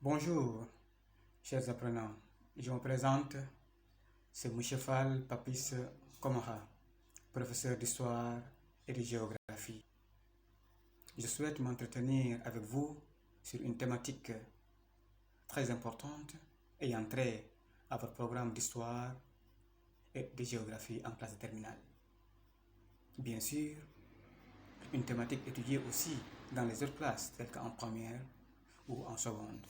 Bonjour, chers apprenants. Je me présente, c'est Mouchefal Papis Komara, professeur d'histoire et de géographie. Je souhaite m'entretenir avec vous sur une thématique très importante ayant trait à votre programme d'histoire et de géographie en classe terminale. Bien sûr, une thématique étudiée aussi dans les autres classes, telles qu'en première ou en seconde,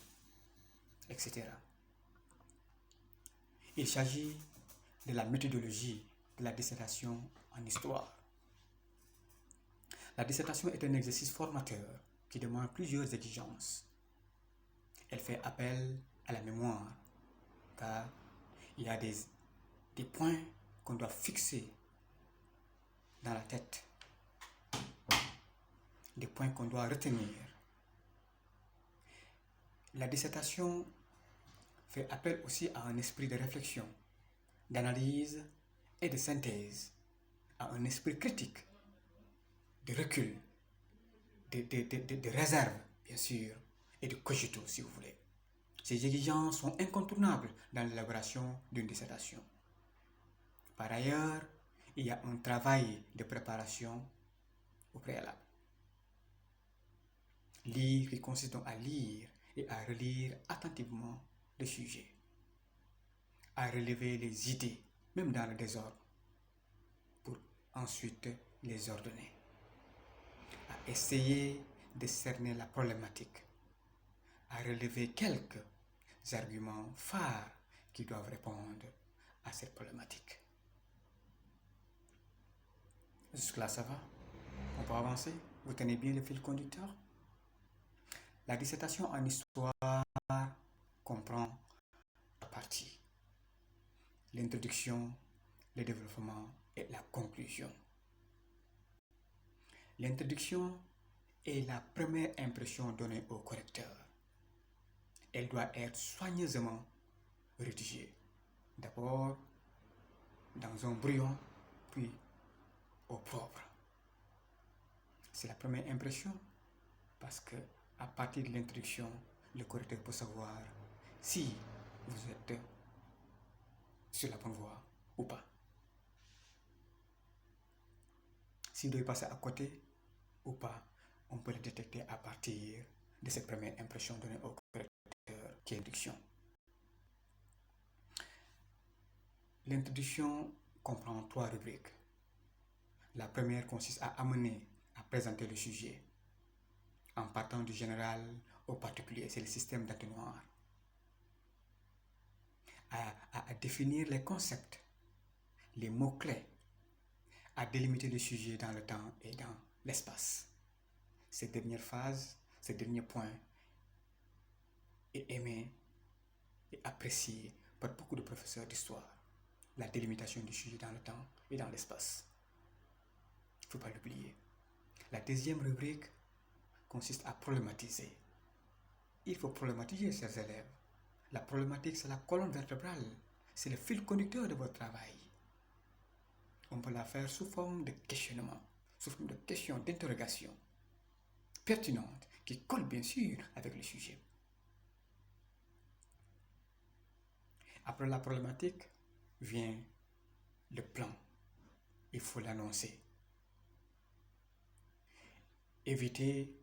etc. Il s'agit de la méthodologie de la dissertation en histoire. La dissertation est un exercice formateur qui demande plusieurs exigences. Elle fait appel à la mémoire, car il y a des points qu'on doit fixer dans la tête, des points qu'on doit retenir. La dissertation fait appel aussi à un esprit de réflexion, d'analyse et de synthèse, à un esprit critique, de recul, de réserve, bien sûr, et de cogito, si vous voulez. Ces exigences sont incontournables dans l'élaboration d'une dissertation. Par ailleurs, il y a un travail de préparation au préalable. Lire qui consiste donc à lire et à relire attentivement le sujet, à relever les idées, même dans le désordre, pour ensuite les ordonner, à essayer de cerner la problématique, à relever quelques arguments phares qui doivent répondre à cette problématique. Jusque-là, ça va? On peut avancer? Vous tenez bien le fil conducteur? La dissertation en histoire comprend trois parties: l'introduction, le développement et la conclusion. L'introduction est la première impression donnée au correcteur. Elle doit être soigneusement rédigée. D'abord dans un brouillon, puis au propre. C'est la première impression parce que à partir de l'introduction, le correcteur peut savoir si vous êtes sur la bonne voie ou pas. S'il doit passer à côté ou pas, on peut le détecter à partir de cette première impression donnée au correcteur qui est l'introduction. L'introduction comprend trois rubriques. La première consiste à amener à présenter le sujet en partant du général au particulier, c'est le système d'atténuateur. À définir les concepts, les mots-clés, à délimiter le sujet dans le temps et dans l'espace. Cette dernière phase, ce dernier point est aimé et apprécié par beaucoup de professeurs d'histoire. La délimitation du sujet dans le temps et dans l'espace. Il ne faut pas l'oublier. La deuxième rubrique consiste à problématiser. Il faut problématiser, chers élèves. La problématique, c'est la colonne vertébrale. C'est le fil conducteur de votre travail. On peut la faire sous forme de questionnement, sous forme de questions, d'interrogation pertinentes qui collent bien sûr avec le sujet. Après la problématique vient le plan. Il faut l'annoncer. Éviter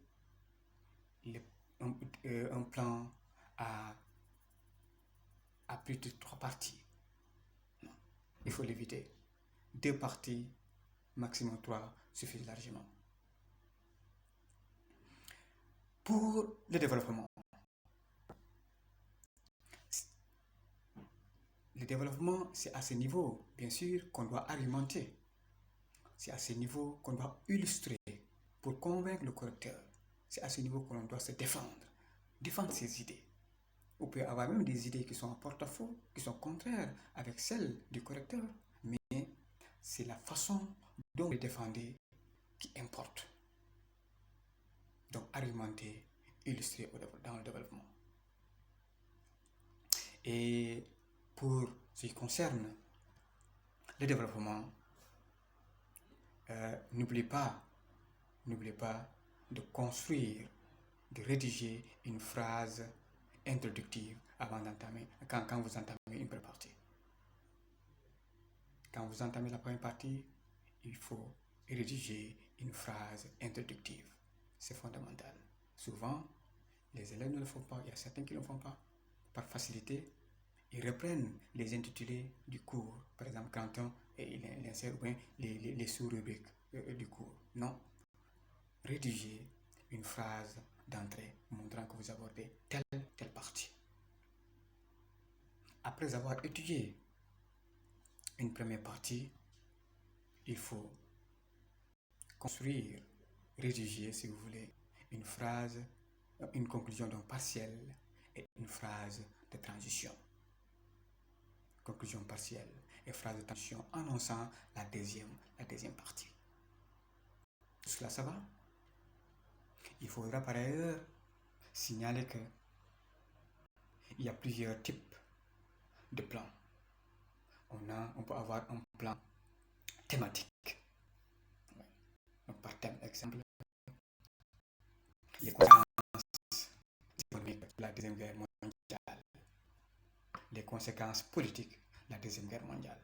un plan à plus de 3 parties. Non, il faut l'éviter. 2 parties, maximum 3, suffisent largement. Pour le développement. Le développement, c'est à ce niveau, bien sûr, qu'on doit argumenter. C'est à ce niveau qu'on doit illustrer pour convaincre le correcteur. C'est à ce niveau qu'on doit se défendre ses idées. Vous pouvez avoir même des idées qui sont en porte-à-faux, qui sont contraires avec celles du correcteur, mais c'est la façon dont vous les défendez qui importe. Donc, argumenter, illustrer dans le développement. Et pour ce qui concerne le développement, n'oubliez pas de construire, de rédiger une phrase introductive avant d'entamer, quand vous entamez une première partie. Quand vous entamez la première partie, il faut rédiger une phrase introductive. C'est fondamental. Souvent, les élèves ne le font pas. Il y a certains qui ne le font pas. Par facilité, ils reprennent les intitulés du cours. Par exemple, quand il insère les sous-rubriques du cours. Non. Rédigez une phrase d'entrée montrant que vous abordez telle partie. Après avoir étudié une première partie, il faut construire, rédiger, si vous voulez, une phrase, une conclusion donc partielle et une phrase de transition. Conclusion partielle et phrase de transition annonçant la deuxième partie. Jusque-là, ça va? Il faudra par ailleurs signaler que il y a plusieurs types de plans. On peut avoir un plan thématique. Donc, par thème, exemple, les conséquences économiques de la Deuxième Guerre mondiale, les conséquences politiques de la Deuxième Guerre mondiale.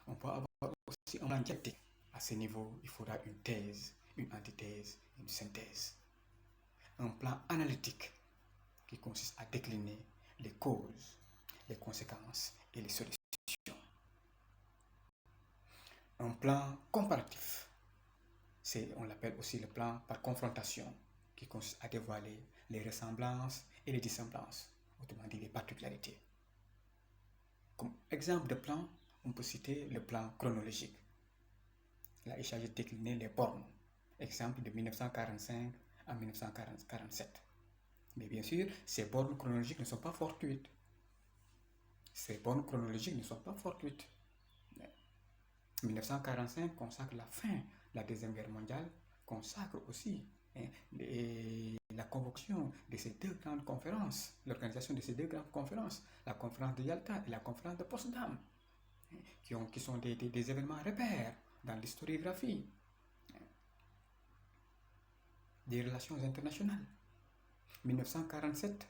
On peut avoir aussi un plan dialectique. À ce niveau, il faudra une thèse, une antithèse, une synthèse. Un plan analytique qui consiste à décliner les causes, les conséquences et les solutions. Un plan comparatif, on l'appelle aussi le plan par confrontation, qui consiste à dévoiler les ressemblances et les dissemblances, autrement dit les particularités. Comme exemple de plan, on peut citer le plan chronologique. Là, il s'agit de décliner les bornes, exemple de 1945 à 1947. Mais bien sûr, ces bornes chronologiques ne sont pas fortuites. Ces bornes chronologiques ne sont pas fortuites. 1945 consacre la fin de la Deuxième Guerre mondiale, consacre aussi la convocation de ces deux grandes conférences, l'organisation de ces deux grandes conférences, la conférence de Yalta et la conférence de Potsdam, qui sont des événements repères dans l'historiographie des relations internationales. 1947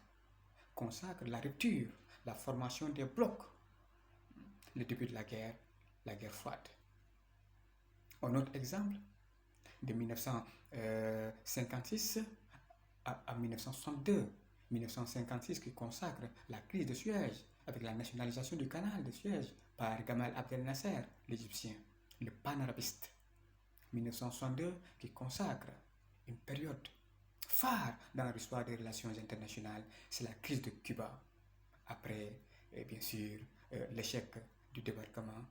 consacre la rupture, la formation des blocs, le début de la guerre froide. Un autre exemple, de 1956 à 1962, 1956 qui consacre la crise de Suez avec la nationalisation du canal de Suez par Gamal Abdel Nasser, l'Égyptien, le panarabiste. 1962 qui consacre une période phare dans l'histoire des relations internationales, c'est la crise de Cuba, après, bien sûr, l'échec du débarquement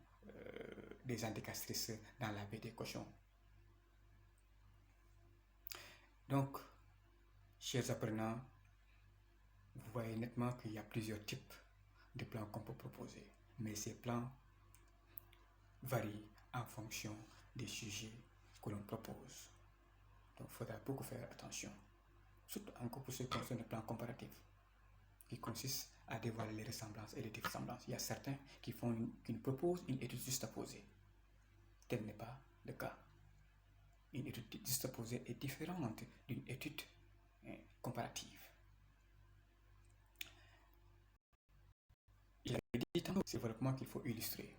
des anticastristes dans la baie des Cochons. Donc, chers apprenants, vous voyez nettement qu'il y a plusieurs types de plans qu'on peut proposer, mais ces plans varient en fonction des sujets que l'on propose. Donc, il faudra beaucoup faire attention, surtout encore pour ce qui concerne le plan comparatif, qui consiste à dévoiler les ressemblances et les dissemblances. Il y a certains qui proposent une étude juxtaposée. Tel n'est pas le cas. Une étude juxtaposée est différente d'une étude comparative. Il a dit tantôt, c'est le développement qu'il faut illustrer,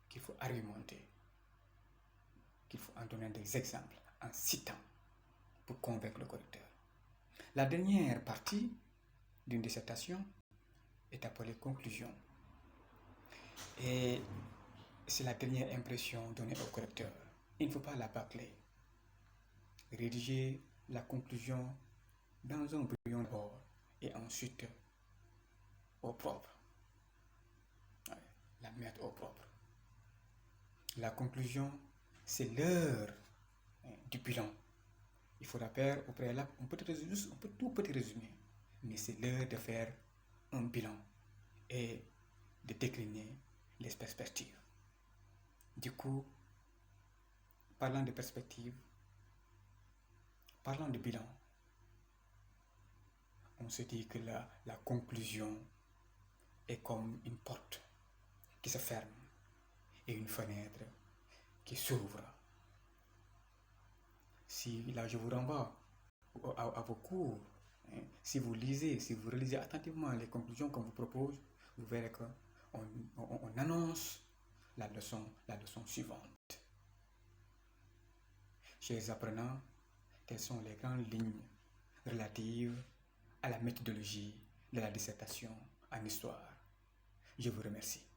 qu'il faut argumenter, qu'il faut en donner des exemples en citant pour convaincre le correcteur. La dernière partie d'une dissertation est appelée conclusion. Et c'est la dernière impression donnée au correcteur. Il ne faut pas la bâcler. Rédiger la conclusion dans un brouillon d'abord et ensuite au propre. La mettre au propre. La conclusion, c'est l'heure du bilan. Il faudra faire au préalable, on peut tout résumer, mais c'est l'heure de faire un bilan et de décliner les perspectives. Du coup, parlant de perspectives, parlant de bilan, on se dit que la conclusion est comme une porte qui se ferme et une fenêtre qui s'ouvre. Si là je vous renvoie à vos cours Si vous lisez, si vous relisez attentivement les conclusions qu'on vous propose, vous verrez qu'on annonce la leçon suivante. Chers apprenants, quelles sont les grandes lignes relatives à la méthodologie de la dissertation en histoire? Je vous remercie.